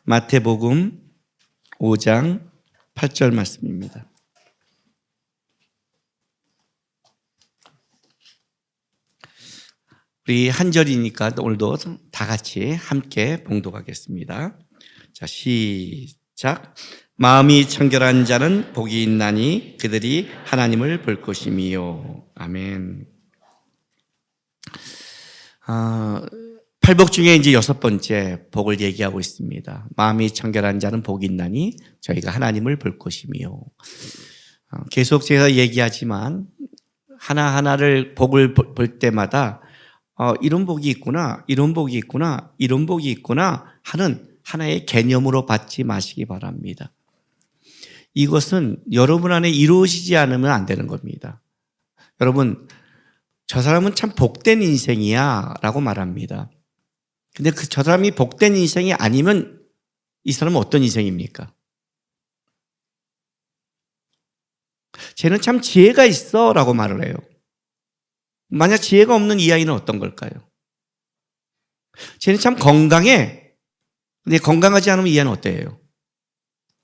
마태복음 5장 8절 말씀입니다. 우리 한 절이니까 오늘도 다 같이 함께 봉독하겠습니다. 자, 시작. 마음이 청결한 자는 복이 있나니 그들이 하나님을 볼 것이미요. 아멘. 팔복 중에 이제 6번째 복을 얘기하고 있습니다. 마음이 청결한 자는 복이 있나니 저희가 하나님을 볼 것이미요. 계속 제가 얘기하지만 하나하나를 복을 볼 때마다 이런 복이 있구나, 이런 복이 있구나, 이런 복이 있구나 하는 하나의 개념으로 받지 마시기 바랍니다. 이것은 여러분 안에 이루어지지 않으면 안 되는 겁니다. 여러분, 저 사람은 참 복된 인생이야 라고 말합니다. 근데 저 사람이 복된 인생이 아니면 이 사람은 어떤 인생입니까? 쟤는 참 지혜가 있어 라고 말을 해요. 만약 지혜가 없는 이 아이는 어떤 걸까요? 쟤는 참 건강해. 근데 건강하지 않으면 이 아이는 어때요?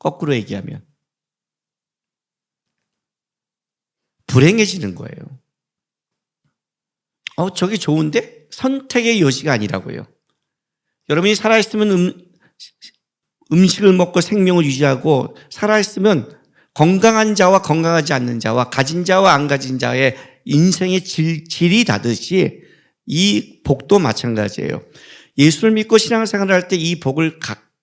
거꾸로 얘기하면 불행해지는 거예요. 저게 좋은데? 선택의 여지가 아니라고요. 여러분이 살아있으면 음식을 먹고 생명을 유지하고 살아있으면 건강한 자와 건강하지 않는 자와 가진 자와 안 가진 자의 인생의 질이 다듯이 이 복도 마찬가지예요. 예수를 믿고 신앙생활을 할 때 이 복을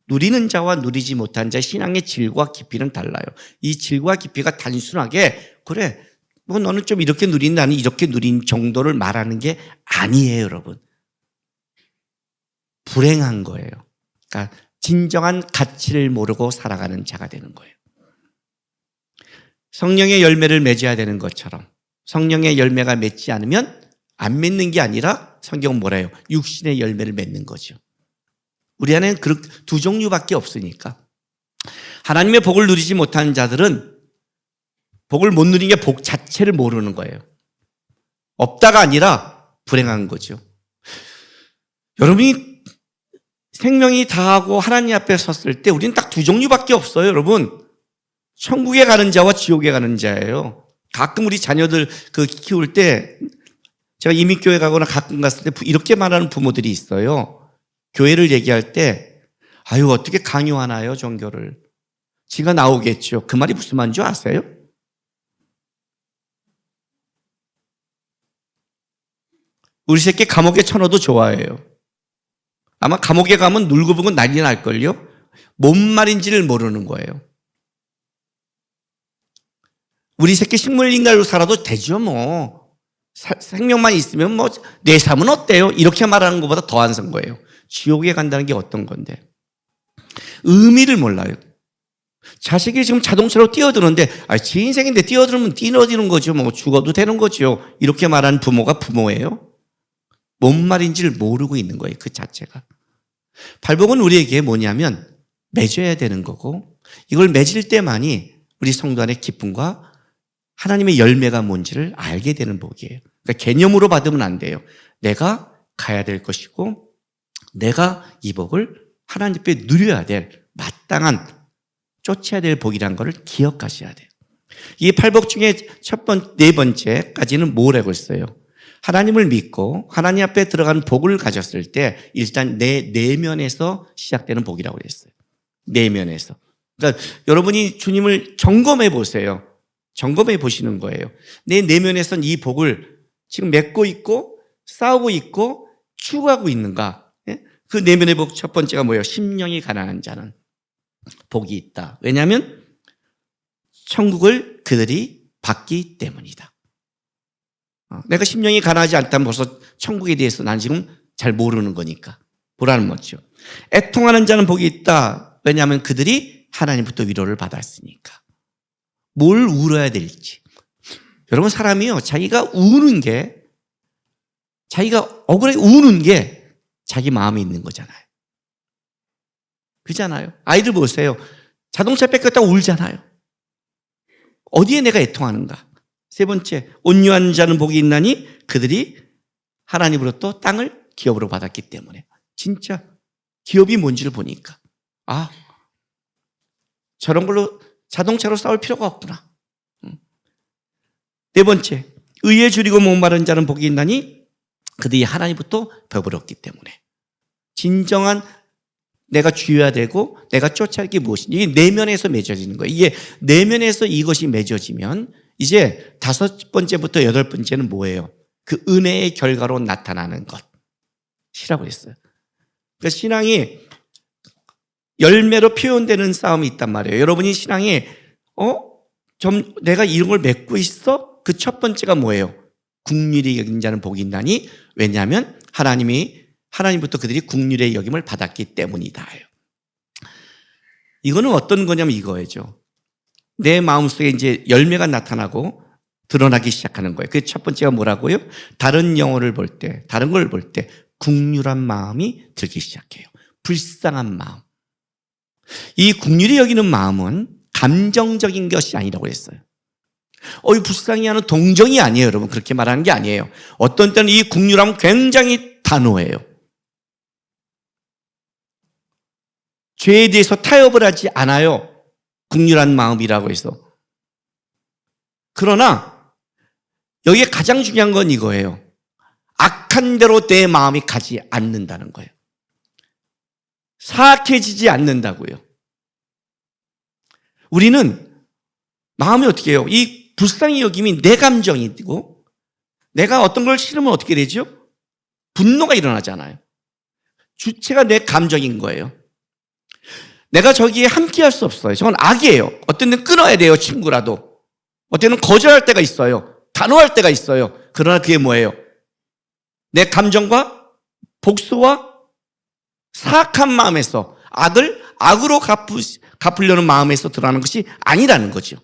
누리는 자와 누리지 못한 자의 신앙의 질과 깊이는 달라요. 이 질과 깊이가 단순하게 그래 뭐 너는 좀 이렇게 누린 나는 이렇게 누린 정도를 말하는 게 아니에요, 여러분. 불행한 거예요. 그러니까 진정한 가치를 모르고 살아가는 자가 되는 거예요. 성령의 열매를 맺어야 되는 것처럼 성령의 열매가 맺지 않으면 안 맺는 게 아니라 성경은 뭐라 해요? 육신의 열매를 맺는 거죠. 우리 안에는 두 종류밖에 없으니까. 하나님의 복을 누리지 못하는 자들은 복을 못 누린 게 복 자체를 모르는 거예요. 없다가 아니라 불행한 거죠. 여러분이 생명이 다하고 하나님 앞에 섰을 때 우리는 딱 두 종류밖에 없어요, 여러분. 천국에 가는 자와 지옥에 가는 자예요. 가끔 우리 자녀들 키울 때 제가 이민교회 가거나 가끔 갔을 때 이렇게 말하는 부모들이 있어요. 교회를 얘기할 때 아유 어떻게 강요하나요, 종교를. 지가 나오겠죠. 그 말이 무슨 말인 줄 아세요? 우리 새끼 감옥에 쳐넣어도 좋아해요. 아마 감옥에 가면 눌고보고 난리 날걸요? 뭔 말인지를 모르는 거예요. 우리 새끼 식물인간으로 살아도 되죠, 뭐. 생명만 있으면 뭐, 내 삶은 어때요? 이렇게 말하는 것보다 더한 선 거예요. 지옥에 간다는 게 어떤 건데. 의미를 몰라요. 자식이 지금 자동차로 뛰어드는데, 지 인생인데 뛰어들면 뛰어드는 거죠. 뭐, 죽어도 되는 거죠. 이렇게 말하는 부모가 부모예요? 뭔 말인지를 모르고 있는 거예요, 그 자체가. 팔복은 우리에게 뭐냐면, 맺어야 되는 거고, 이걸 맺을 때만이 우리 성도 안의 기쁨과 하나님의 열매가 뭔지를 알게 되는 복이에요. 그러니까 개념으로 받으면 안 돼요. 내가 가야 될 것이고 내가 이 복을 하나님 앞에 누려야 될 마땅한 쫓아야 될 복이라는 것을 기억하셔야 돼요. 이 팔복 중에 네 번째까지는 뭐라고 했어요? 하나님을 믿고 하나님 앞에 들어간 복을 가졌을 때 일단 내 내면에서 시작되는 복이라고 그랬어요. 내면에서. 그러니까 여러분이 주님을 점검해 보세요. 점검해 보시는 거예요. 내 내면에선 이 복을 지금 맺고 있고 싸우고 있고 추구하고 있는가? 그 내면의 복 첫 번째가 뭐예요? 심령이 가난한 자는 복이 있다. 왜냐하면 천국을 그들이 받기 때문이다. 내가 심령이 가난하지 않다면 벌써 천국에 대해서 난 지금 잘 모르는 거니까. 보라는 거죠. 애통하는 자는 복이 있다. 왜냐하면 그들이 하나님부터 위로를 받았으니까. 뭘 울어야 될지. 여러분 사람이요. 자기가 우는 게 자기가 억울하게 우는 게 자기 마음에 있는 거잖아요. 그렇잖아요. 아이들 보세요. 자동차 뺏겼다고 울잖아요. 어디에 내가 애통하는가. 세 번째, 온유한 자는 복이 있나니 그들이 하나님으로부터 땅을 기업으로 받았기 때문에. 진짜 기업이 뭔지를 보니까 아, 저런 걸로 자동차로 싸울 필요가 없구나. 네 번째, 의에 줄이고 목마른 자는 복이 있나니 그들이 하나님부터 벽을 얻기 때문에. 진정한 내가 쥐어야 되고 내가 쫓아야 할 게 무엇인지, 이게 내면에서 맺어지는 거예요. 이게 내면에서 이것이 맺어지면 이제 5번째부터 8번째는 뭐예요? 그 은혜의 결과로 나타나는 것이라고 했어요. 그러니까 신앙이 열매로 표현되는 싸움이 있단 말이에요. 여러분이 신앙에 좀 내가 이런 걸 맺고 있어? 그 첫 번째가 뭐예요? 국률이 여긴 자는 복이 있나니, 왜냐하면 하나님부터 그들이 국률의 여김을 받았기 때문이다. 이거는 어떤 거냐면 이거죠. 내 마음속에 이제 열매가 나타나고 드러나기 시작하는 거예요. 그 첫 번째가 뭐라고요? 다른 영혼을 볼 때, 다른 걸 볼 때 국률한 마음이 들기 시작해요. 불쌍한 마음. 이 국률이 여기는 마음은 감정적인 것이 아니라고 했어요. 이 불쌍히 하는 동정이 아니에요, 여러분. 그렇게 말하는 게 아니에요. 어떤 때는 이 국률함은 굉장히 단호해요. 죄에 대해서 타협을 하지 않아요. 국률한 마음이라고 해서. 그러나 여기에 가장 중요한 건 이거예요. 악한 대로 내 마음이 가지 않는다는 거예요. 사악해지지 않는다고요. 우리는 마음이 어떻게 해요? 이 불쌍히 여김이 내 감정이고, 내가 어떤 걸 싫으면 어떻게 되죠? 분노가 일어나잖아요. 주체가 내 감정인 거예요. 내가 저기에 함께 할 수 없어요. 저건 악이에요. 어떤 때는 끊어야 돼요, 친구라도. 어떤 때는 거절할 때가 있어요. 단호할 때가 있어요. 그러나 그게 뭐예요? 내 감정과 복수와 사악한 마음에서, 악을 악으로 갚으려는 마음에서 드러나는 것이 아니라는 거죠.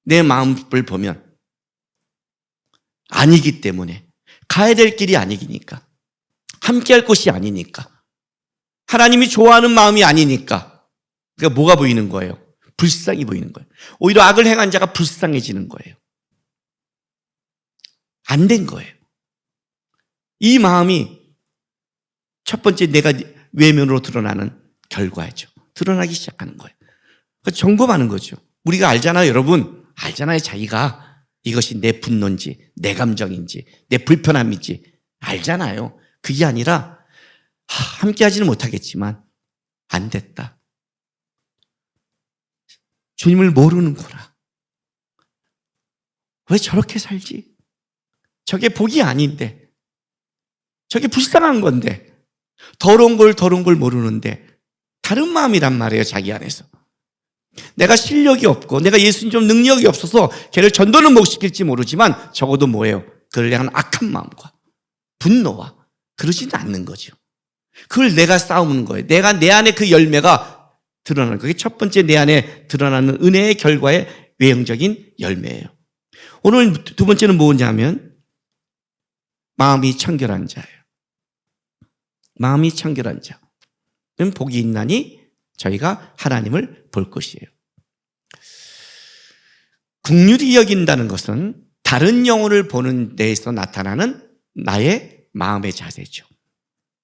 내 마음을 보면 아니기 때문에, 가야 될 길이 아니니까, 함께 할 곳이 아니니까, 하나님이 좋아하는 마음이 아니니까, 그러니까 뭐가 보이는 거예요? 불쌍히 보이는 거예요. 오히려 악을 행한 자가 불쌍해지는 거예요. 안 된 거예요. 이 마음이 첫 번째 내가 외면으로 드러나는 결과죠. 드러나기 시작하는 거예요. 그러니까 점검하는 거죠. 우리가 알잖아요, 여러분. 알잖아요, 자기가 이것이 내 분노인지, 내 감정인지, 내 불편함인지 알잖아요. 그게 아니라 함께 하지는 못하겠지만 안 됐다. 주님을 모르는구나. 왜 저렇게 살지? 저게 복이 아닌데, 저게 불쌍한 건데, 더러운 걸 모르는데 다른 마음이란 말이에요, 자기 안에서. 내가 실력이 없고 내가 예수님 좀 능력이 없어서 걔를 전도는 못 시킬지 모르지만 적어도 뭐예요? 그를 향한 악한 마음과 분노와 그러지는 않는 거죠. 그걸 내가 싸우는 거예요. 내가 내 안에 그 열매가 드러나는 거예요. 그게 첫 번째 내 안에 드러나는 은혜의 결과의 외형적인 열매예요. 오늘 두 번째는 뭐냐면 마음이 청결한 자예요. 마음이 청결한 자는 복이 있나니 저희가 하나님을 볼 것이에요. 긍휼히 여긴다는 것은 다른 영혼을 보는 데에서 나타나는 나의 마음의 자세죠.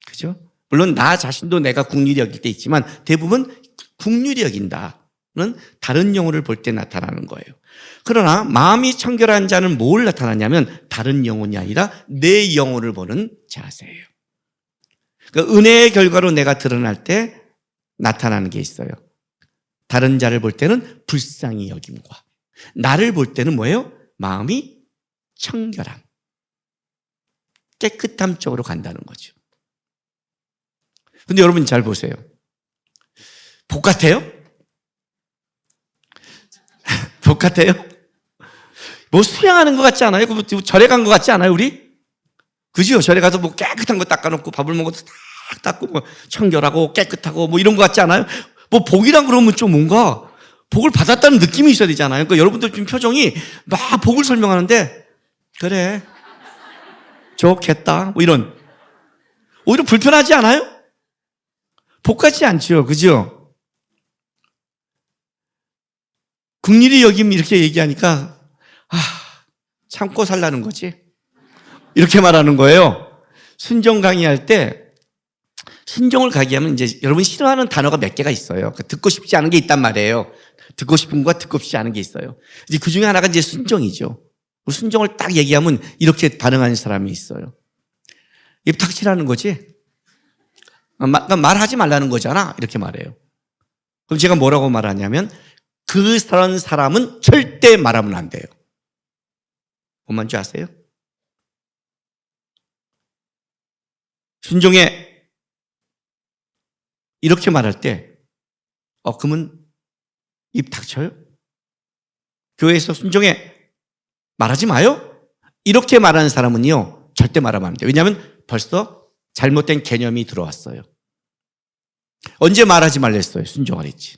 그죠? 물론 나 자신도 내가 긍휼히 여길 때 있지만 대부분 긍휼히 여긴다는 다른 영혼을 볼 때 나타나는 거예요. 그러나 마음이 청결한 자는 뭘 나타나냐면 다른 영혼이 아니라 내 영혼을 보는 자세예요. 그러니까 은혜의 결과로 내가 드러날 때 나타나는 게 있어요. 다른 자를 볼 때는 불쌍히 여김과, 나를 볼 때는 뭐예요? 마음이 청결함, 깨끗함 쪽으로 간다는 거죠. 근데 여러분 잘 보세요. 복 같아요? 복 같아요? 뭐 수양하는 것 같지 않아요? 절에 간 것 같지 않아요, 우리? 그죠? 절에 가서 뭐 깨끗한 거 닦아놓고 밥을 먹어도 딱 닦고 뭐 청결하고 깨끗하고 뭐 이런 거 같지 않아요? 뭐 복이란 그러면 좀 뭔가 복을 받았다는 느낌이 있어야 되잖아요. 그러니까 여러분들 지금 표정이 막 복을 설명하는데 그래 좋겠다 뭐 이런, 오히려 불편하지 않아요? 복 같지 않죠, 그죠? 긍휼히 여김 이렇게 얘기하니까 참고 살라는 거지 이렇게 말하는 거예요. 순종 강의할 때 순종을 가게 하면 이제 여러분 싫어하는 단어가 몇 개가 있어요. 듣고 싶지 않은 게 있단 말이에요. 듣고 싶은 것과 듣고 싶지 않은 게 있어요. 이제 그 중에 하나가 이제 순종이죠. 순종을 딱 얘기하면 이렇게 반응하는 사람이 있어요. 입 탁 치라는 거지? 말하지 말라는 거잖아. 이렇게 말해요. 그럼 제가 뭐라고 말하냐면 그런 사람은 절대 말하면 안 돼요. 뭔 줄 아세요? 순종에 이렇게 말할 때 그러면 입 닥쳐요? 교회에서 순종에 말하지 마요? 이렇게 말하는 사람은요 절대 말하면 안 돼요. 왜냐하면 벌써 잘못된 개념이 들어왔어요. 언제 말하지 말랬어요? 순종하랬지.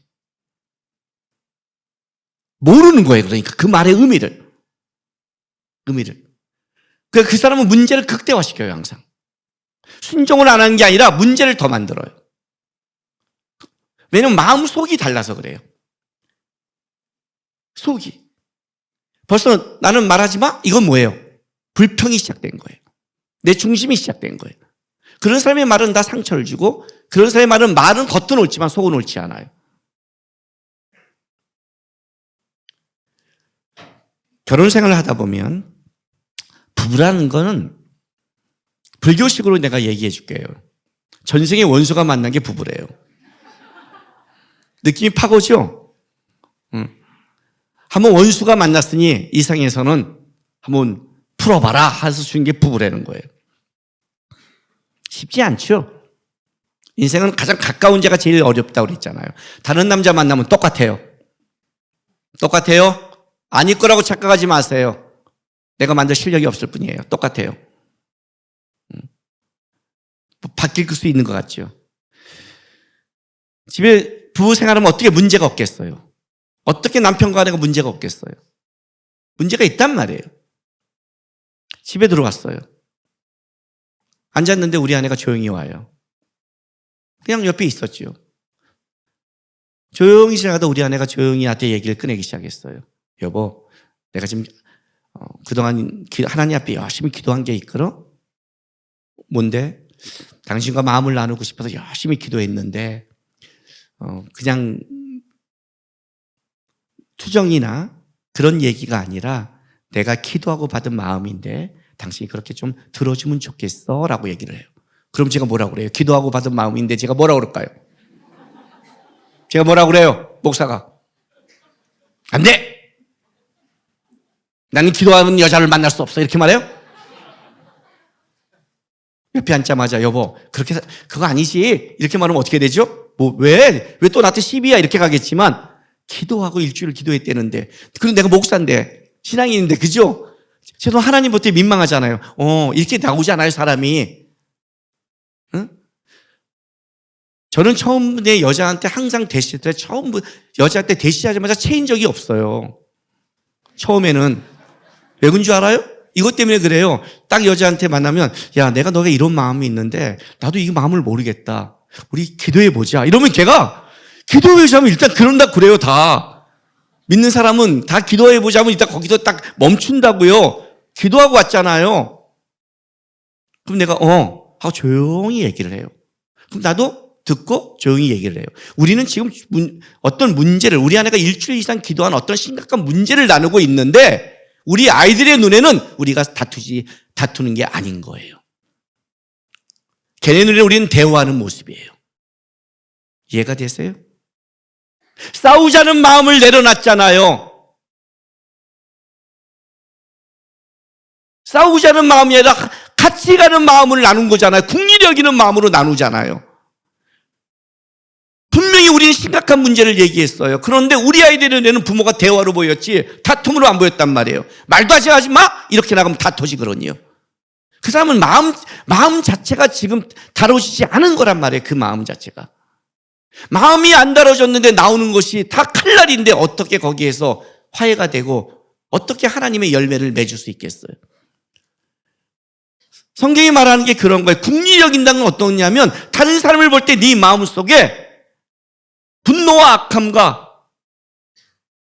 모르는 거예요. 그러니까 그 말의 의미를. 그 사람은 문제를 극대화시켜요. 항상. 순종을 안 하는 게 아니라 문제를 더 만들어요. 왜냐면 마음속이 달라서 그래요. 속이. 벌써 나는 말하지 마? 이건 뭐예요? 불평이 시작된 거예요. 내 중심이 시작된 거예요. 그런 사람의 말은 다 상처를 주고 그런 사람의 말은 겉은 옳지만 속은 옳지 않아요. 결혼 생활을 하다 보면 부부라는 거는 불교식으로 내가 얘기해 줄게요. 전생의 원수가 만난 게 부부래요. 느낌이 팍 오죠? 한번 원수가 만났으니 이 상에서는 한번 풀어봐라 해서 준 게 부부라는 거예요. 쉽지 않죠? 인생은 가장 가까운 자가 제일 어렵다고 그랬잖아요. 다른 남자 만나면 똑같아요. 아닐 거라고 착각하지 마세요. 내가 만들 실력이 없을 뿐이에요. 똑같아요. 바뀔 수 있는 것 같죠? 집에 부부 생활하면 어떻게 문제가 없겠어요? 어떻게 남편과 아내가 문제가 없겠어요? 문제가 있단 말이에요. 집에 들어왔어요. 앉았는데 우리 아내가 조용히 와요. 그냥 옆에 있었죠. 조용히 지나가다 우리 아내가 조용히 나한테 얘기를 꺼내기 시작했어요. 여보, 내가 지금 그동안 하나님 앞에 열심히 기도한 게 있거든? 뭔데? 당신과 마음을 나누고 싶어서 열심히 기도했는데 그냥 투정이나 그런 얘기가 아니라 내가 기도하고 받은 마음인데 당신이 그렇게 좀 들어주면 좋겠어 라고 얘기를 해요. 그럼 제가 뭐라고 그래요? 기도하고 받은 마음인데 제가 뭐라고 그럴까요? 제가 뭐라고 그래요? 목사가 안 돼! 나는 기도하는 여자를 만날 수 없어 이렇게 말해요? 옆에 앉자마자 여보 그렇게 그거 아니지 이렇게 말하면 어떻게 되죠? 왜 또 나한테 시비야 이렇게 가겠지만 기도하고 일주일 기도했대는데 그리고 내가 목사인데 신앙인인데 그죠? 저도 하나님부터 민망하잖아요. 이렇게 나오잖아요 사람이. 응? 저는 처음 내 여자한테 항상 대시할 때 여자한테 대시하자마자 체인 적이 없어요. 처음에는 왜 그런 줄 알아요? 이것 때문에 그래요. 딱 여자한테 만나면 야 내가 너가 이런 마음이 있는데 나도 이 마음을 모르겠다. 우리 기도해보자. 이러면 걔가 기도해보자면 일단 그런다 그래요 다. 믿는 사람은 다 기도해보자면 일단 거기서 딱 멈춘다고요. 기도하고 왔잖아요. 그럼 내가 하고 조용히 얘기를 해요. 그럼 나도 듣고 조용히 얘기를 해요. 우리는 지금 어떤 문제를 우리 아내가 일주일 이상 기도한 어떤 심각한 문제를 나누고 있는데 우리 아이들의 눈에는 우리가 다투는 게 아닌 거예요. 걔네 눈에 우리는 대화하는 모습이에요. 이해가 되세요? 싸우자는 마음을 내려놨잖아요. 싸우자는 마음이 아니라 같이 가는 마음을 나눈 거잖아요. 국리를 여기는 마음으로 나누잖아요. 분명히 우리는 심각한 문제를 얘기했어요. 그런데 우리 아이들의 눈에는 부모가 대화로 보였지 다툼으로 안 보였단 말이에요. 말도 하지 마! 이렇게 나가면 다투지 그러니요. 그 사람은 마음 자체가 지금 다뤄지지 않은 거란 말이에요. 그 마음 자체가. 마음이 안 다뤄졌는데 나오는 것이 다 칼날인데 어떻게 거기에서 화해가 되고 어떻게 하나님의 열매를 맺을 수 있겠어요? 성경이 말하는 게 그런 거예요. 국리 여긴다는 건 어떠냐면 다른 사람을 볼 때 네 마음속에 분노와 악함과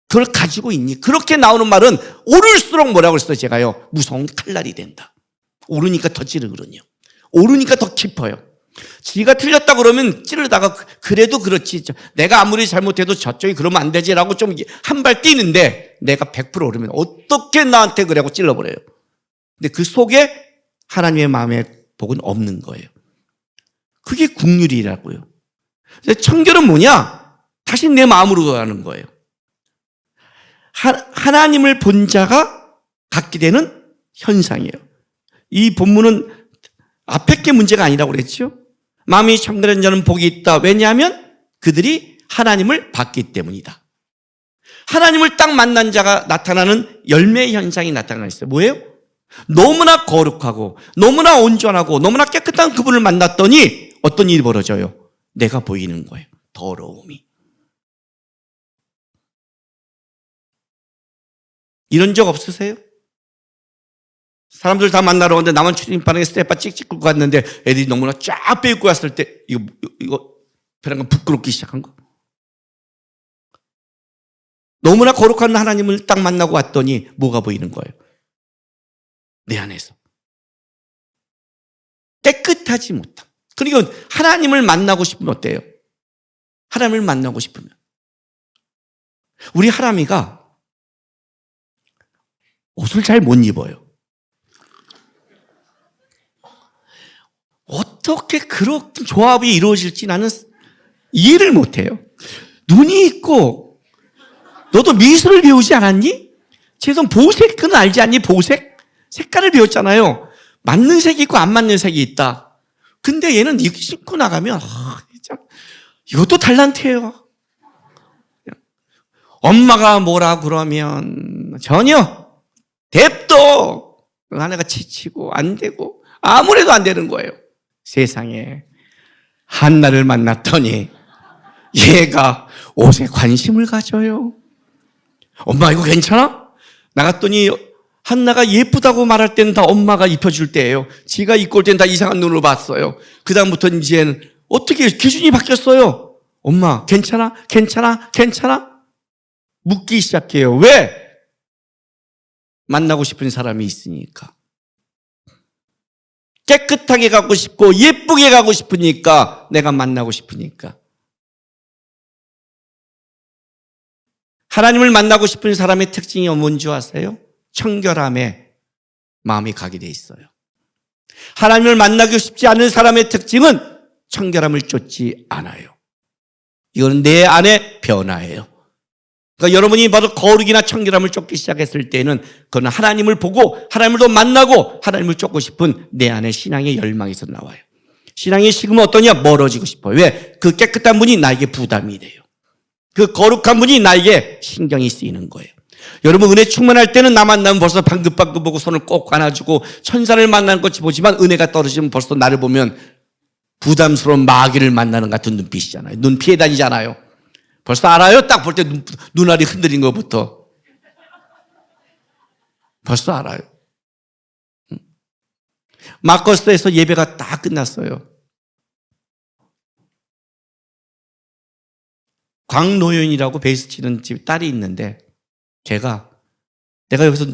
그걸 가지고 있니? 그렇게 나오는 말은 오를수록 뭐라고 그랬어요? 제가요. 무서운 칼날이 된다. 오르니까 더 찌르거든요. 오르니까 더 깊어요. 지가 틀렸다 그러면 찌르다가 그래도 그렇지. 내가 아무리 잘못해도 저쪽이 그러면 안 되지라고 좀 한 발 뛰는데 내가 100% 오르면 어떻게 나한테 그래고 찔러버려요. 근데 그 속에 하나님의 마음의 복은 없는 거예요. 그게 국률이라고요. 청결은 뭐냐? 다시 내 마음으로 가는 거예요. 하나님을 본 자가 갖게 되는 현상이에요. 이 본문은 앞에 게 문제가 아니라고 그랬죠. 마음이 청결한 자는 복이 있다. 왜냐하면 그들이 하나님을 봤기 때문이다. 하나님을 딱 만난 자가 나타나는 열매 현상이 나타나 있어요. 뭐예요? 너무나 거룩하고 너무나 온전하고 너무나 깨끗한 그분을 만났더니 어떤 일이 벌어져요? 내가 보이는 거예요. 더러움이. 이런 적 없으세요? 사람들 다 만나러 오는데 나만 출입방에 스텝바 찍찍 끌고 갔는데 애들이 너무나 쫙 빼입고 왔을 때 이거 베란가 부끄럽기 시작한 거. 너무나 거룩한 하나님을 딱 만나고 왔더니 뭐가 보이는 거예요? 내 안에서 깨끗하지 못함. 그러니까 하나님을 만나고 싶으면 어때요? 하나님을 만나고 싶으면 우리 하람이가 옷을 잘 못 입어요. 어떻게 그런 조합이 이루어질지 나는 이해를 못해요. 눈이 있고 너도 미술을 배우지 않았니? 최소한 보색은 알지 않니? 보색? 색깔을 배웠잖아요. 맞는 색이 있고 안 맞는 색이 있다. 근데 얘는 이렇게 신고 나가면 참 이것도 달란트예요. 엄마가 뭐라 그러면 전혀 뎁도 아내가 지치고 안 되고 아무래도 안 되는 거예요. 세상에 한나를 만났더니 얘가 옷에 관심을 가져요. 엄마 이거 괜찮아? 나갔더니 한나가 예쁘다고 말할 때는 다 엄마가 입혀줄 때예요. 지가 입고 올 때는 다 이상한 눈으로 봤어요. 그 다음부터는 이제는 어떻게 기준이 바뀌었어요. 엄마 괜찮아? 괜찮아? 괜찮아? 묻기 시작해요. 왜? 만나고 싶은 사람이 있으니까. 깨끗하게 가고 싶고 예쁘게 가고 싶으니까, 내가 만나고 싶으니까. 하나님을 만나고 싶은 사람의 특징이 뭔지 아세요? 청결함에 마음이 가게 돼 있어요. 하나님을 만나고 싶지 않은 사람의 특징은 청결함을 쫓지 않아요. 이거는 내 안의 변화예요. 그러니까 여러분이 바로 거룩이나 청결함을 쫓기 시작했을 때는 그건 하나님을 보고 하나님을 만나고 하나님을 쫓고 싶은 내 안의 신앙의 열망에서 나와요. 신앙의 식음은 어떠냐? 멀어지고 싶어요. 왜? 그 깨끗한 분이 나에게 부담이 돼요. 그 거룩한 분이 나에게 신경이 쓰이는 거예요. 여러분 은혜 충만할 때는 나 만나면 벌써 방긋방긋 보고 손을 꼭 안아주고 천사를 만나는 것이 보지만 은혜가 떨어지면 벌써 나를 보면 부담스러운 마귀를 만나는 같은 눈빛이잖아요. 눈 피해 다니잖아요. 벌써 알아요? 딱 볼 때 눈알이 흔들린 것부터. 벌써 알아요. 마커스에서 예배가 다 끝났어요. 광노연이라고 베이스 치는 집 딸이 있는데 내가 여기서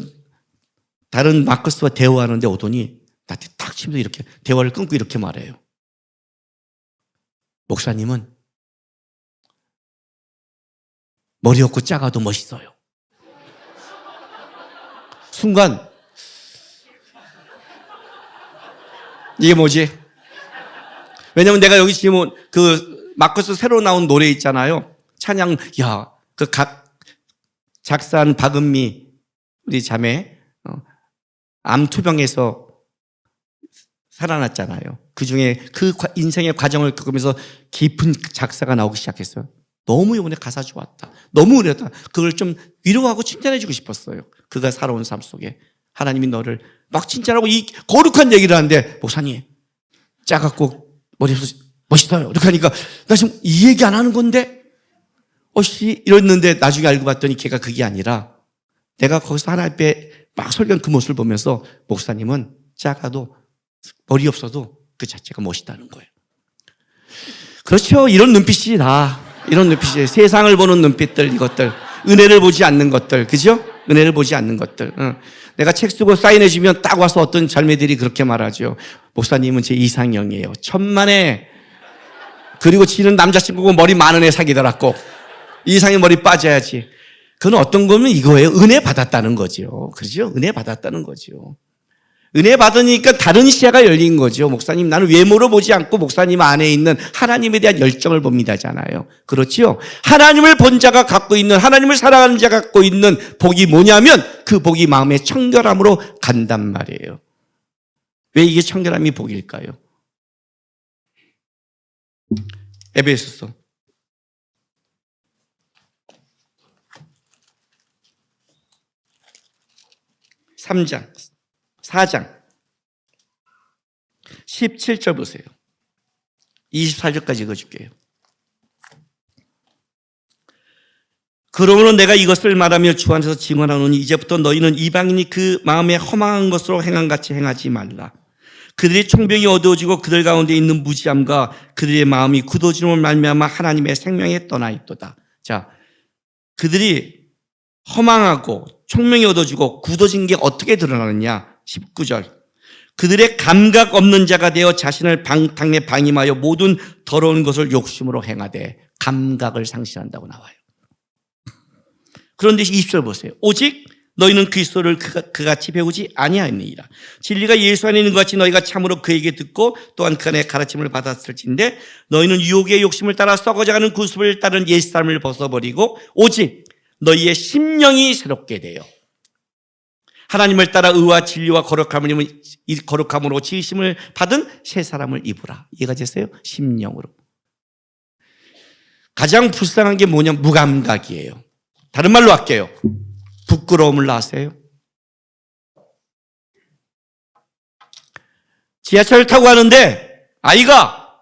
다른 마커스와 대화하는데 오더니 나한테 딱 치면서 이렇게 대화를 끊고 이렇게 말해요. 목사님은 머리 없고 작아도 멋있어요. 순간 이게 뭐지? 왜냐면 내가 여기 지금 그 마커스 새로 나온 노래 있잖아요. 찬양, 그 작사한 박은미 우리 자매 암투병에서 살아났잖아요. 그중에 그 인생의 과정을 겪으면서 깊은 작사가 나오기 시작했어요. 너무 이번에 가사 좋았다. 너무 은혜다. 그걸 좀 위로하고 칭찬해주고 싶었어요. 그가 살아온 삶 속에 하나님이 너를 막 칭찬하고 이 거룩한 얘기를 하는데 목사님 작았고 머리 없어 멋있어요. 이렇게 하니까 나 지금 이 얘기 안 하는 건데 이랬는데 나중에 알고 봤더니 걔가 그게 아니라 내가 거기서 하나님 앞에 막 설교한 그 모습을 보면서 목사님은 작아도 머리 없어도 그 자체가 멋있다는 거예요. 그렇죠. 이런 눈빛이 다 이런 눈빛이 세상을 보는 눈빛들 이것들 은혜를 보지 않는 것들 그죠? 은혜를 보지 않는 것들 내가 책 쓰고 사인해주면 딱 와서 어떤 젊은이들이 그렇게 말하죠. 목사님은 제 이상형이에요. 천만에. 그리고 지는 남자친구고 머리 많은 애 사귀더라고. 이상의 머리 빠져야지. 그건 어떤 거면 이거예요. 은혜 받았다는 거죠. 그렇죠? 은혜 받았다는 거죠. 은혜 받으니까 다른 시야가 열린 거죠. 목사님, 나는 외모로 보지 않고 목사님 안에 있는 하나님에 대한 열정을 봅니다잖아요. 그렇지요? 하나님을 본 자가 갖고 있는, 하나님을 사랑하는 자가 갖고 있는 복이 뭐냐면 그 복이 마음의 청결함으로 간단 말이에요. 왜 이게 청결함이 복일까요? 에베소서 3장 4장 17절 보세요. 24절까지 읽어줄게요. 그러므로 내가 이것을 말하며 주 안에서 증언하노니 이제부터 너희는 이방인이 그 마음에 허망한 것으로 행한 같이 행하지 말라. 그들의 총병이 어두워지고 그들 가운데 있는 무지함과 그들의 마음이 굳어짐을 말미암아 하나님의 생명에 떠나 있도다. 자, 그들이 허망하고 총명이 어두워지고 굳어진 게 어떻게 드러나느냐? 19절. 그들의 감각 없는 자가 되어 자신을 방탕에 방임하여 모든 더러운 것을 욕심으로 행하되 감각을 상실한다고 나와요. 그런데 20절 보세요. 오직 너희는 그리스도를 그같이 배우지 아니하니라. 진리가 예수 안에 있는 것 같이 너희가 참으로 그에게 듣고 또한 그 안에 가르침을 받았을진데 너희는 유혹의 욕심을 따라 썩어져가는 구습을 따른 옛사람을 벗어버리고 오직 너희의 심령이 새롭게 되어 하나님을 따라 의와 진리와 거룩함으로 지으심을 받은 새 사람을 입으라. 이해가 됐어요? 심령으로. 가장 불쌍한 게 뭐냐? 무감각이에요. 다른 말로 할게요. 부끄러움을 아세요? 지하철 타고 가는데 아이가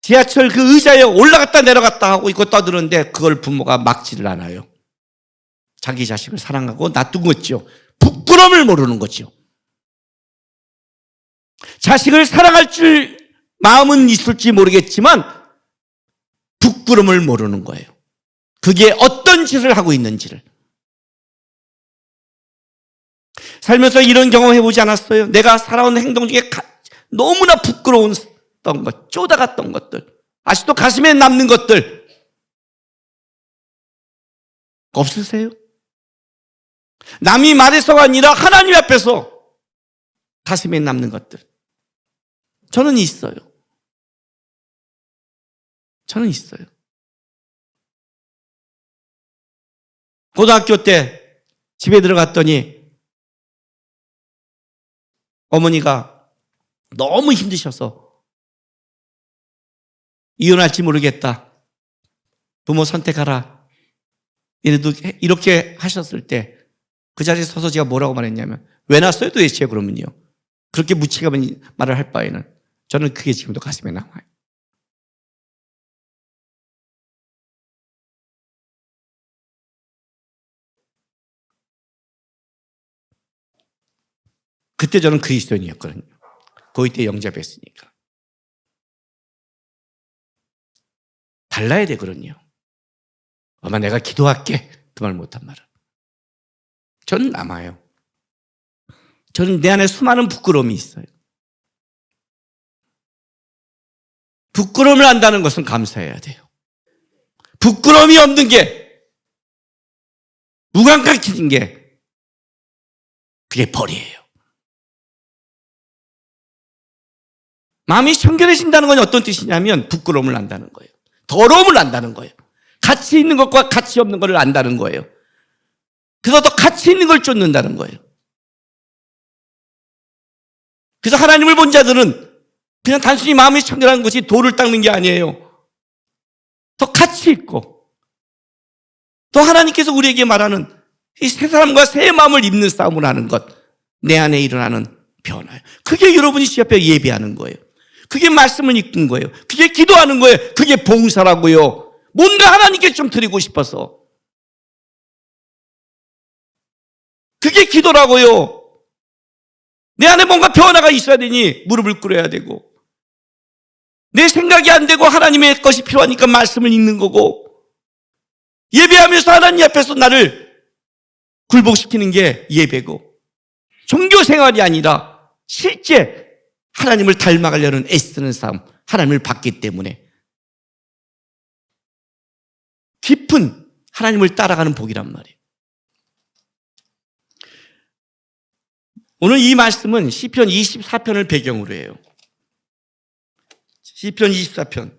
지하철 그 의자에 올라갔다 내려갔다 하고 있고 떠드는데 그걸 부모가 막지를 않아요. 자기 자식을 사랑하고 놔두고 있죠. 부끄러움을 모르는 거죠. 자식을 사랑할 줄 마음은 있을지 모르겠지만 부끄러움을 모르는 거예요. 그게 어떤 짓을 하고 있는지를. 살면서 이런 경험 해보지 않았어요? 내가 살아온 행동 중에 너무나 부끄러웠던 것, 쪼다갔던 것들, 아직도 가슴에 남는 것들 없으세요? 남이 말해서가 아니라 하나님 앞에서 가슴에 남는 것들. 저는 있어요. 저는 있어요. 고등학교 때 집에 들어갔더니 어머니가 너무 힘드셔서 이혼할지 모르겠다. 부모 선택하라. 이렇게 하셨을 때 그 자리에 서서 제가 뭐라고 말했냐면 왜 났어요 도대체 그러면요. 그렇게 무책임한 말을 할 바에는 저는 그게 지금도 가슴에 남아요. 그때 저는 그리스도인이었거든요. 고2 때 영접했으니까. 달라야 되거든요. 아마 내가 기도할게. 그 말 못한 말은. 저는 남아요. 저는 내 안에 수많은 부끄러움이 있어요. 부끄러움을 안다는 것은 감사해야 돼요. 부끄러움이 없는 게, 무감각해진 게, 그게 벌이에요. 마음이 청결해진다는 건 어떤 뜻이냐면 부끄러움을 안다는 거예요. 더러움을 안다는 거예요. 가치 있는 것과 가치 없는 것을 안다는 거예요. 그래서 더 가치 있는 걸 쫓는다는 거예요. 그래서 하나님을 본 자들은 그냥 단순히 마음이 청결한 것이 돌을 닦는 게 아니에요. 더 가치 있고 더 하나님께서 우리에게 말하는 이 새 사람과 새 마음을 입는 싸움을 하는 것, 내 안에 일어나는 변화예요. 그게 여러분이 주 앞에 예배하는 거예요. 그게 말씀을 읽는 거예요. 그게 기도하는 거예요. 그게 봉사라고요. 뭔가 하나님께 좀 드리고 싶어서. 그게 기도라고요. 내 안에 뭔가 변화가 있어야 되니 무릎을 꿇어야 되고, 내 생각이 안 되고 하나님의 것이 필요하니까 말씀을 읽는 거고, 예배하면서 하나님 앞에서 나를 굴복시키는 게 예배고 종교 생활이 아니라 실제 하나님을 닮아가려는 애쓰는 삶, 하나님을 받기 때문에 깊은 하나님을 따라가는 복이란 말이에요. 오늘 이 말씀은 시편 24편을 배경으로 해요. 시편 24편.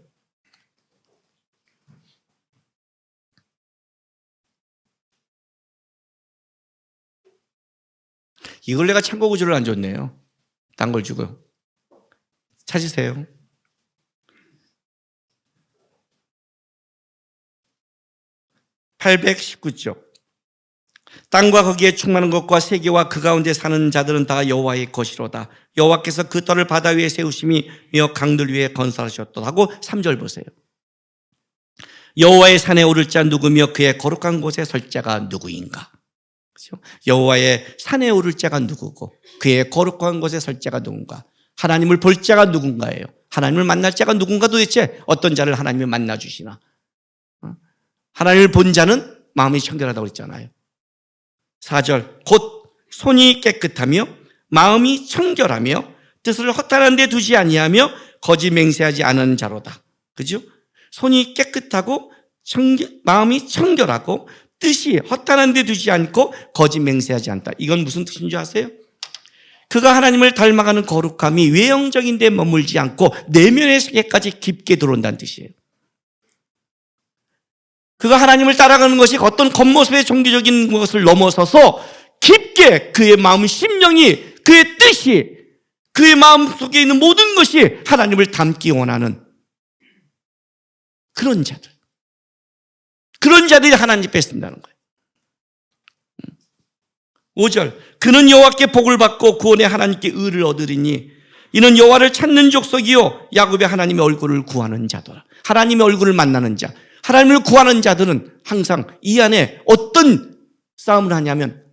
이걸 내가 참고 구절을 안 줬네요. 딴 걸 주고. 찾으세요. (819쪽) 땅과 거기에 충만한 것과 세계와 그 가운데 사는 자들은 다 여호와의 것이로다. 여호와께서 그 터를 바다 위에 세우심이며 강들 위에 건설하셨다 하고 3절 보세요. 여호와의 산에 오를 자 누구며 그의 거룩한 곳에 설 자가 누구인가? 그렇죠? 여호와의 산에 오를 자가 누구고 그의 거룩한 곳에 설 자가 누군가? 하나님을 볼 자가 누군가예요. 하나님을 만날 자가 누군가. 도대체 어떤 자를 하나님이 만나 주시나? 하나님을 본 자는 마음이 청결하다고 했잖아요. 4절 곧 손이 깨끗하며 마음이 청결하며 뜻을 허탄한 데 두지 아니하며 거짓 맹세하지 않은 자로다. 그죠? 손이 깨끗하고 마음이 청결하고 뜻이 허탄한 데 두지 않고 거짓 맹세하지 않다. 이건 무슨 뜻인 줄 아세요? 그가 하나님을 닮아가는 거룩함이 외형적인 데 머물지 않고 내면의 세계까지 깊게 들어온다는 뜻이에요. 그가 하나님을 따라가는 것이 어떤 겉모습의 종교적인 것을 넘어서서 깊게 그의 마음, 심령이, 그의 뜻이, 그의 마음 속에 있는 모든 것이 하나님을 닮기 원하는 그런 자들. 그런 자들이 하나님 앞에 쓴다는 거예요. 5절 그는 여호와께 복을 받고 구원의 하나님께 의를 얻으리니 이는 여호와를 찾는 족속이요 야곱의 하나님의 얼굴을 구하는 자더라. 하나님의 얼굴을 만나는 자, 하나님을 구하는 자들은 항상 이 안에 어떤 싸움을 하냐면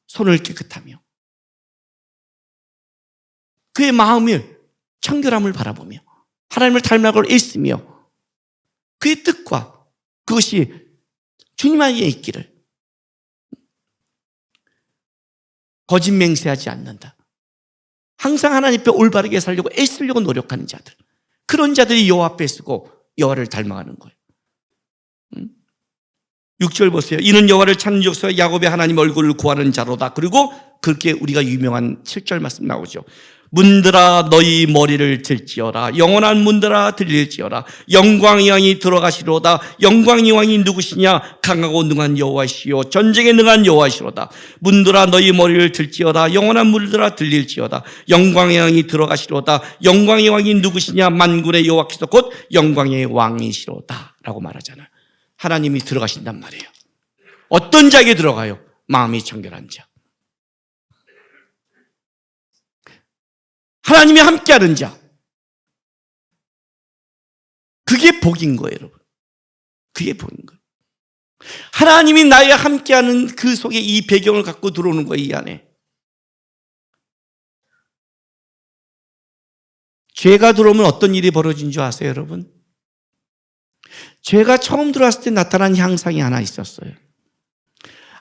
손을 깨끗하며 그의 마음을 청결함을 바라보며 하나님을 닮아가고 있으며 그의 뜻과 그것이 주님 안에 있기를 거짓 맹세하지 않는다. 항상 하나님 앞에 올바르게 살려고 애쓰려고 노력하는 자들, 그런 자들이 여호와 앞에 쓰고 여호와를 닮아가는 거예요. 6절 보세요. 이는 여호와를 찾는 족속 야곱의 하나님 얼굴을 구하는 자로다. 그리고 그렇게 우리가 유명한 7절 말씀 나오죠. 문들아 너희 머리를 들지어라. 영원한 문들아 들릴지어라. 영광의 왕이 들어가시로다. 영광의 왕이 누구시냐? 강하고 능한 여호와시요 전쟁에 능한 여호와시로다. 문들아 너희 머리를 들지어라. 영원한 문들아 들릴지어다. 영광의 왕이 들어가시로다. 영광의 왕이 누구시냐? 만군의 여호와께서 곧 영광의 왕이시로다 라고 말하잖아요. 하나님이 들어가신단 말이에요. 어떤 자에게 들어가요? 마음이 청결한 자, 하나님이 함께하는 자. 그게 복인 거예요, 여러분. 그게 복인 거예요. 하나님이 나와 함께하는 그 속에 이 배경을 갖고 들어오는 거예요, 이 안에. 죄가 들어오면 어떤 일이 벌어진 줄 아세요, 여러분? 죄가 처음 들어왔을 때 나타난 향상이 하나 있었어요.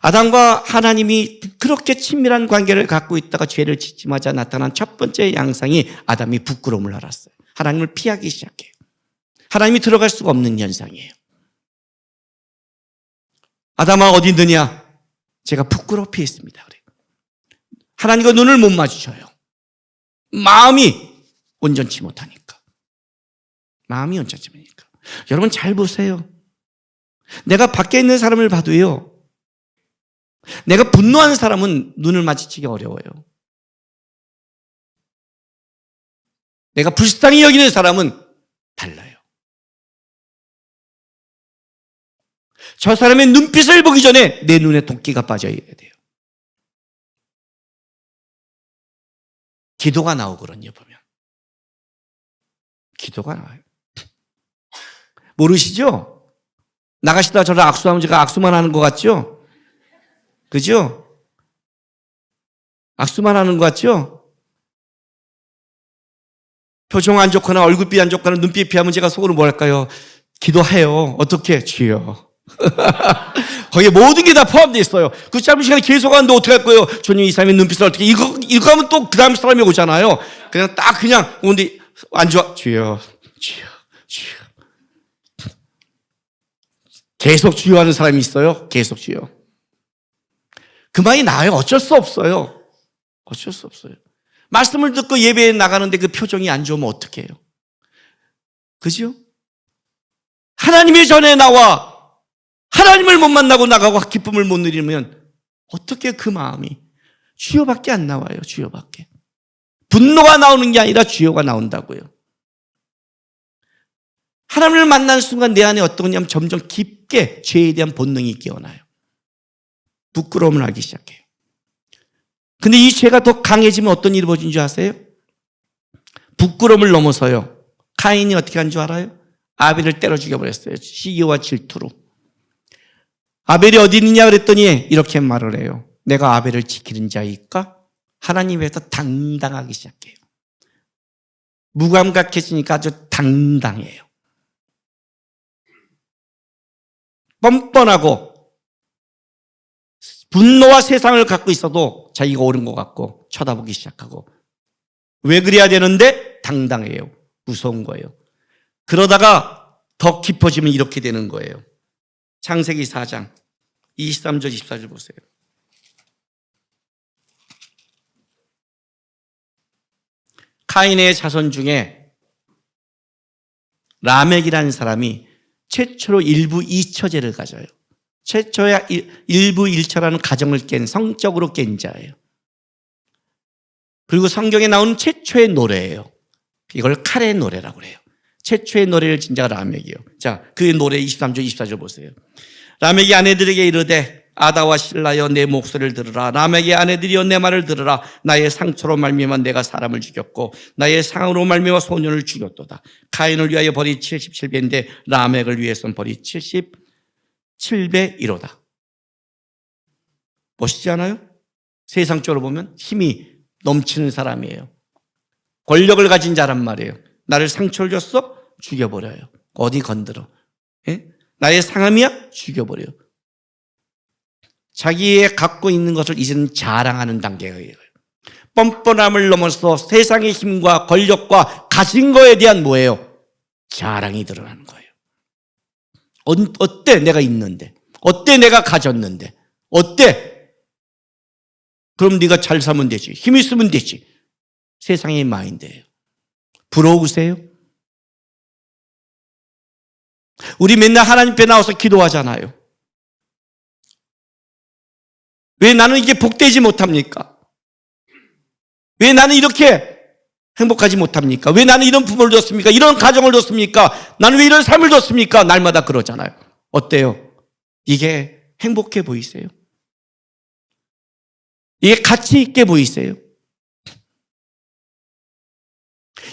아담과 하나님이 그렇게 친밀한 관계를 갖고 있다가 죄를 짓자마자 나타난 첫 번째 양상이 아담이 부끄러움을 알았어요. 하나님을 피하기 시작해요. 하나님이 들어갈 수가 없는 현상이에요. 아담아 어디 있느냐? 제가 부끄러워 피했습니다. 그래요. 하나님과 눈을 못 마주쳐요. 마음이 온전치 못하니까. 마음이 온전치 못하니까. 여러분 잘 보세요. 내가 밖에 있는 사람을 봐도요, 내가 분노하는 사람은 눈을 마주치기 어려워요. 내가 불쌍히 여기는 사람은 달라요. 저 사람의 눈빛을 보기 전에 내 눈에 도끼가 빠져야 돼요. 기도가 나오거든요, 보면. 기도가 나와요. 모르시죠? 나가시다 저를 악수하면 제가 악수만 하는 것 같죠? 그죠? 악수만 하는 것 같죠? 표정 안 좋거나 얼굴빛 안 좋거나 눈빛 피하면 제가 속으로 뭐 할까요? 기도해요. 어떻게? 주여. 거기에 모든 게 다 포함되어 있어요. 그 짧은 시간에 계속 하는데 어떻게 할 거예요? 주님 이 사람의 눈빛을 어떻게, 이거 하면 또 그 다음 사람이 오잖아요. 그냥 오는데 안 좋아. 주여. 계속 주여 하는 사람이 있어요. 계속 주여. 그만이 나아요. 어쩔 수 없어요. 말씀을 듣고 예배에 나가는데 그 표정이 안 좋으면 어떡해요? 그죠? 하나님의 전에 나와 하나님을 못 만나고 나가고 기쁨을 못 누리면 어떻게 그 마음이 주여밖에 안 나와요. 주여밖에. 분노가 나오는 게 아니라 주여가 나온다고요. 하나님을 만나는 순간 내 안에 어떤 거냐면 점점 깊게 죄에 대한 본능이 깨어나요. 부끄러움을 알기 시작해요. 근데 이 죄가 더 강해지면 어떤 일이 벌어진 줄 아세요? 부끄러움을 넘어서요. 카인이 어떻게 한 줄 알아요? 아벨을 때려 죽여버렸어요. 시기와 질투로. 아벨이 어디 있느냐 그랬더니 이렇게 말을 해요. 내가 아벨을 지키는 자일까? 하나님에서 당당하기 시작해요. 무감각해지니까 아주 당당해요. 뻔뻔하고 분노와 세상을 갖고 있어도 자기가 옳은 것 같고 쳐다보기 시작하고. 왜 그래야 되는데? 당당해요. 무서운 거예요. 그러다가 더 깊어지면 이렇게 되는 거예요. 창세기 4장 23절 24절 보세요. 카인의 자손 중에 라멕이라는 사람이 최초로 일부 이처제를 가져요. 최초야 일부 일처라는 가정을 깬, 성적으로 깬 자예요. 그리고 성경에 나오는 최초의 노래예요. 이걸 칼의 노래라고 그래요. 최초의 노래를 진 자가 라멕이요. 자, 그 노래 23절 24절 보세요. 라멕이 아내들에게 이르되 아다와 실라여 내 목소리를 들으라. 라멕의 아내들이여 내 말을 들으라. 나의 상처로 말미암아 내가 사람을 죽였고 나의 상으로 말미암아 소년을 죽였도다. 카인을 위하여 벌이 77배인데 라멕을 위해서는 벌이 77배1호다. 멋있지 않아요? 세상적으로 보면 힘이 넘치는 사람이에요. 권력을 가진 자란 말이에요. 나를 상처를 줬어? 죽여버려요. 어디 건드려. 예? 나의 상함이야? 죽여버려요. 자기의 갖고 있는 것을 이제는 자랑하는 단계예요. 뻔뻔함을 넘어서 세상의 힘과 권력과 가진 거에 대한 뭐예요? 자랑이 드러나는 거예요. 어때 내가 있는데? 어때 내가 가졌는데? 어때? 그럼 네가 잘 살면 되지. 힘 있으면 되지. 세상의 마인드예요. 부러우세요? 우리 맨날 하나님 앞에 나와서 기도하잖아요. 왜 나는 이게 복되지 못합니까? 왜 나는 이렇게 행복하지 못합니까? 왜 나는 이런 부모를 뒀습니까? 이런 가정을 뒀습니까? 나는 왜 이런 삶을 뒀습니까? 날마다 그러잖아요. 어때요? 이게 행복해 보이세요? 이게 가치 있게 보이세요?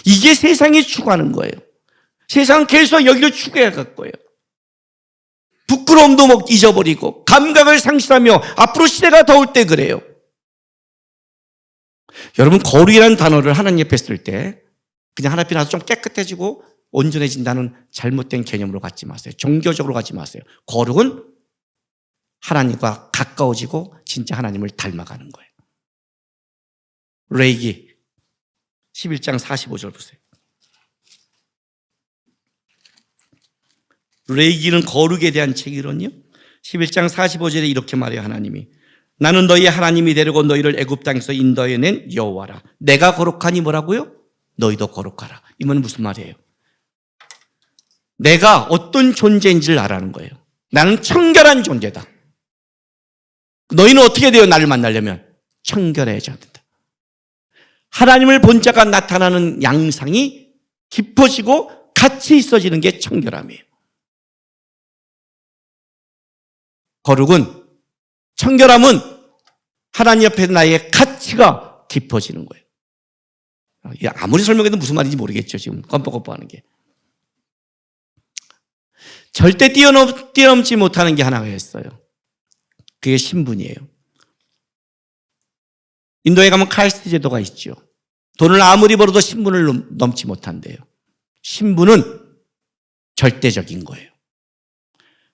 이게 세상이 추구하는 거예요. 세상은 계속 여기를 추구해 갈 거예요. 부끄러움도 잊어버리고 감각을 상실하며 앞으로 시대가 더울 때 그래요. 여러분, 거룩이라는 단어를 하나님 옆에 쓸 때 그냥 하나님 앞에 나서 좀 깨끗해지고 온전해진다는 잘못된 개념으로 갖지 마세요. 종교적으로 갖지 마세요. 거룩은 하나님과 가까워지고 진짜 하나님을 닮아가는 거예요. 레이기 11장 45절 보세요. 레이기는 거룩에 대한 책이거든요. 11장 45절에 이렇게 말해요. 하나님이 나는 너희의 하나님이 되려고 너희를 애굽 땅에서 인도해낸 여호와라. 내가 거룩하니 뭐라고요? 너희도 거룩하라. 이 말은 무슨 말이에요? 내가 어떤 존재인지를 알아는 거예요. 나는 청결한 존재다. 너희는 어떻게 돼요? 나를 만나려면 청결해져야 된다. 하나님을 본 자가 나타나는 양상이 깊어지고 같이 있어지는 게 청결함이에요. 거룩은, 청결함은 하나님 앞에 나의 가치가 깊어지는 거예요. 아무리 설명해도 무슨 말인지 모르겠죠. 지금 껌뻑껌뻑하는 게. 절대 뛰어넘지 못하는 게 하나가 있어요. 그게 신분이에요. 인도에 가면 카스트 제도가 있죠. 돈을 아무리 벌어도 신분을 넘지 못한대요. 신분은 절대적인 거예요.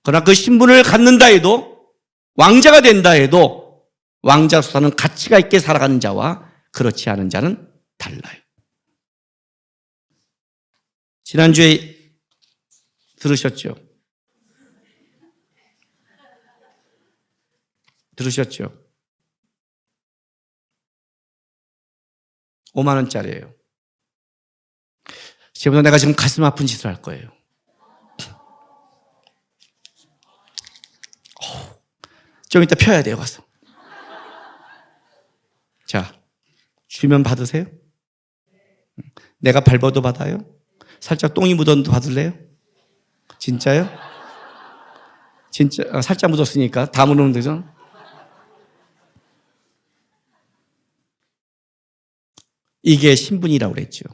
그러나 그 신분을 갖는다 해도, 왕자가 된다 해도 왕자로서는 가치가 있게 살아가는 자와 그렇지 않은 자는 달라요. 지난주에 들으셨죠? 들으셨죠? 5만 원짜리예요. 지금부터 내가 지금 가슴 아픈 짓을 할 거예요. 좀 이따 펴야 돼요, 가서. 자, 주면 받으세요? 내가 밟아도 받아요? 살짝 똥이 묻었는데 받을래요? 진짜요? 진짜, 살짝 묻었으니까 다 묻으면 되죠? 이게 신분이라고 그랬죠.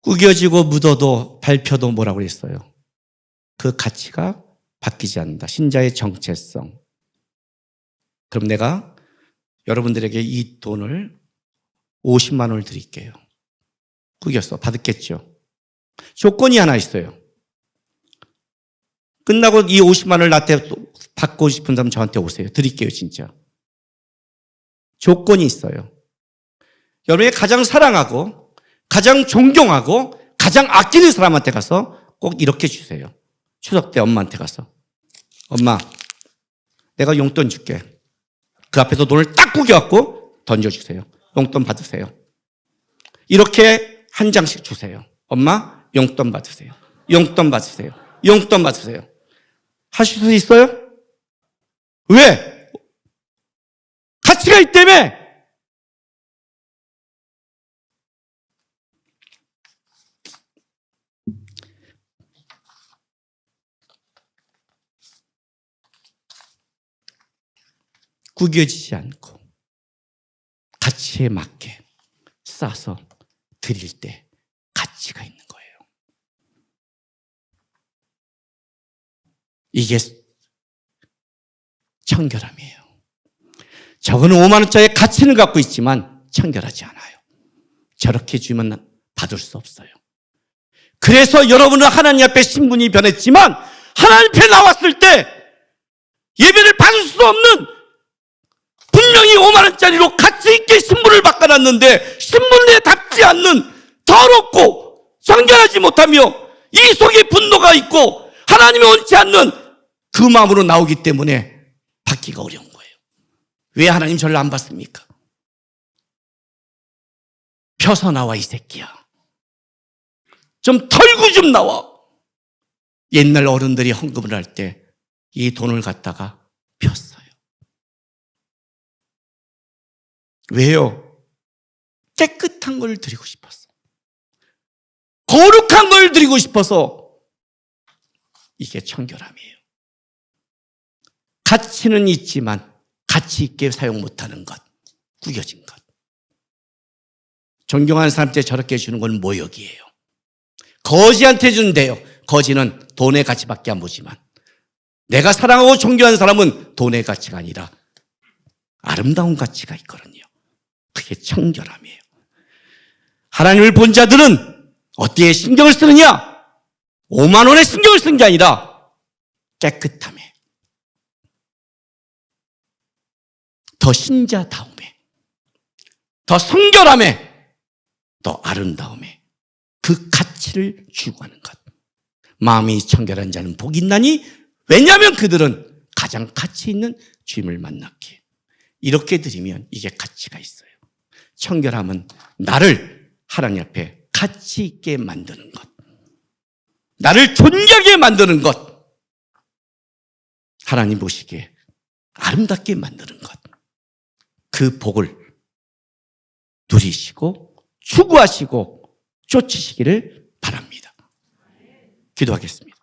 구겨지고 묻어도 밟혀도 뭐라고 그랬어요? 그 가치가 바뀌지 않는다. 신자의 정체성. 그럼 내가 여러분들에게 이 돈을 50만 원을 드릴게요. 구겼어. 받았겠죠. 조건이 하나 있어요. 끝나고 이 50만 원을 나한테 받고 싶은 사람 저한테 오세요. 드릴게요, 진짜. 조건이 있어요. 여러분이 가장 사랑하고 가장 존경하고 가장 아끼는 사람한테 가서 꼭 이렇게 주세요. 추석 때 엄마한테 가서, 엄마, 내가 용돈 줄게. 그 앞에서 돈을 딱 구겨갖고 던져주세요. 용돈 받으세요. 이렇게 한 장씩 주세요. 엄마, 용돈 받으세요. 용돈 받으세요. 용돈 받으세요. 하실 수 있어요? 왜? 가치가 있다며! 구겨지지 않고 가치에 맞게 싸서 드릴 때 가치가 있는 거예요. 이게 청결함이에요. 저거는 5만 원짜리 가치는 갖고 있지만 청결하지 않아요. 저렇게 주면 받을 수 없어요. 그래서 여러분은 하나님 앞에 신분이 변했지만 하나님 앞에 나왔을 때 예배를 받을 수 없는, 분명히 5만 원짜리로 가치 있게 신분을 바꿔놨는데 신분에 답지 않는, 더럽고 정결하지 못하며 이 속에 분노가 있고 하나님이 원치 않는 그 마음으로 나오기 때문에 받기가 어려운 거예요. 왜 하나님 저를 안 받습니까? 펴서 나와, 이 새끼야. 좀 털고 좀 나와. 옛날 어른들이 헌금을 할 때 이 돈을 갖다가 폈어요. 왜요? 깨끗한 걸 드리고 싶었어. 거룩한 걸 드리고 싶어서. 이게 청결함이에요. 가치는 있지만 가치 있게 사용 못하는 것, 구겨진 것. 존경하는 사람한테 저렇게 주는 건 모욕이에요. 거지한테 준대요. 거지는 돈의 가치밖에 안 보지만 내가 사랑하고 존경하는 사람은 돈의 가치가 아니라 아름다운 가치가 있거든요. 그게 청결함이에요. 하나님을 본 자들은 어디에 신경을 쓰느냐? 5만 원에 신경을 쓴 게 아니라 깨끗함에, 더 신자다움에, 더 성결함에, 더 아름다움에 그 가치를 추구하는 것. 마음이 청결한 자는 복이 있나니? 왜냐하면 그들은 가장 가치 있는 주님을 만났기에. 이렇게 드리면 이게 가치가 있어요. 청결함은 나를 하나님 앞에 가치 있게 만드는 것, 나를 존귀하게 만드는 것, 하나님 보시기에 아름답게 만드는 것, 그 복을 누리시고 추구하시고 쫓으시기를 바랍니다. 기도하겠습니다.